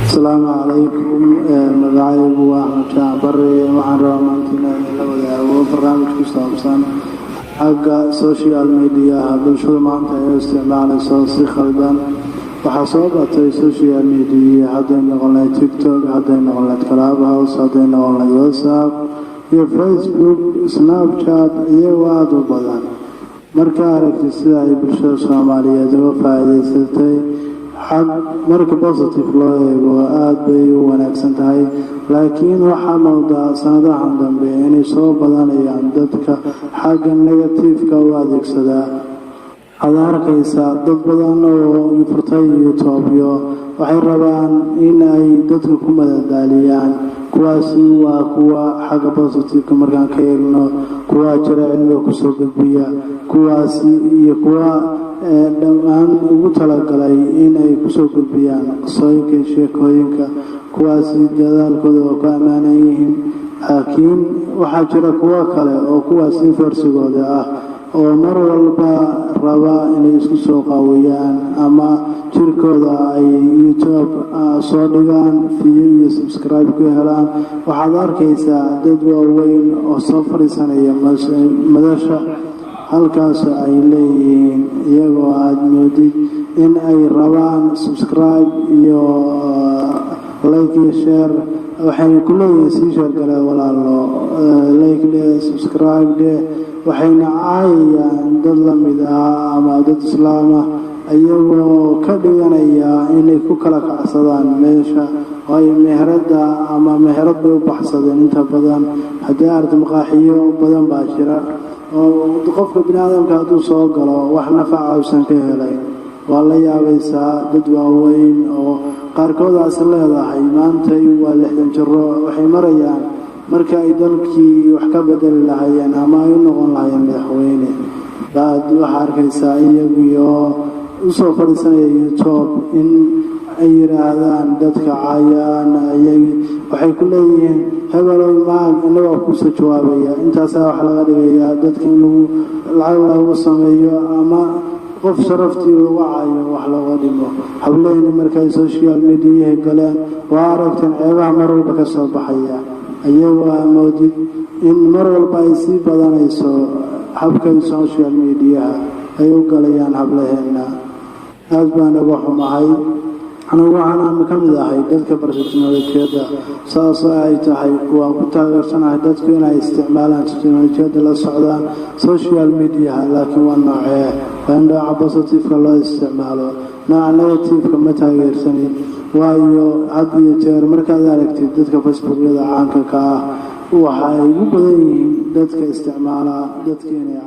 السلام عليكم مدعي وحمد بري وعن رامانتنا لودا وبرنامج كستابسان حق سوشيال ميديا بالشغل معناتها استعمال سوسي خلدان وحصابة سوشيال ميديا هذين نقولنا تيك توك هذين نقولنا كلاب هاوس هذين نقولنا واتساب فيسبوك سناب شات يواد وبدان marka aragtay sida ay bulshada Soomaaliyeed uga faa'iideysatay xag marka positive loo eego aad bay u wanaagsan tahay laakiin waxa moodaa sanadahan dambe inay soo badanayaan dadka xagga negative-ka u adeegsada adarkaysa dad badan oo furtay YouTube waxay rabaan in ay dadka ku madadaaliyaan kuwaasi waa kuwa xagga positive-ka markaan ka eegno kuwa jira cilmiga ku soo gudbiya kuwaasi iyo kuwa dhammaan ugu talagalay in ay ku soo gudbiyaan qisooyinka sheekooyinka kuwaasi dadaalkooda oo ka amaanan yihiin laakiin waxaa jira kuwa kale oo kuwaasi farsigooda ah oo mar walba raba inay isku soo qaawiyaan ama jirkooda ay YouTube soo dhigaan iyo subscribe ku helaan waxaad arkaysaa dad waaweyn oo soo fariisanaya madasha halkaas ay leeyihiin iyagoo aad moodid in ay rabaan subscribe iyo like iyo share waxay ku leeyihiin si share kale walaalo like iyo subscribe waxayna caayayaan dad la mid ah ama dad islaam ah ayagoo ka dhiganaya inay ku kala kacsadaan meesha ay meherada ama meherad bay u baxsadeen inta badan haddii arday maqaaxiyo badan baa jira oo qofka bini'aadamka hadduu soo galo wax nafaca uusan ka helay waa la yaabaysaa dad waaweyn oo qaarkoodaas leedahay maanta waa 60 jiro waxay marayaan marka ay dalkii wax ka bedeli lahaayeen ama ay noqon lahaayeen madaxweyne baad waxa arkaysaa iyagiyo u soo fadhiisanaya YouTube in ay yiraahdaan dadka caayaan waxay ku leeyihiin hebelo maag inagoo ku soo jawaabaya intaas wax laga dhigayaa dadka inuu lacag lagu sameeyo ama qof sharaftii lagu caayo wax laga dhigo hableeyna markay social media galeen waa aragteen ceebaha mar walba ka soo baxaya ayagoo amoodid in mar walba ay sii badanayso habka social media ay u galayaan hableena aad baan uga xumahay anigu waxaan ka mid ahay dadka barnaamijyada saas ay tahay kuwa ku taageersanahay dadku inay isticmaalaan teknolojiyada la socdaan social media laakiin waa noocee banda positive loo isticmaalo negative ma taageersanin waayo had iyo jeer markaad aragtid dadka Facebook-yada caanka ka ah waxay ugu badan yihiin dadka isticmaala dadka inay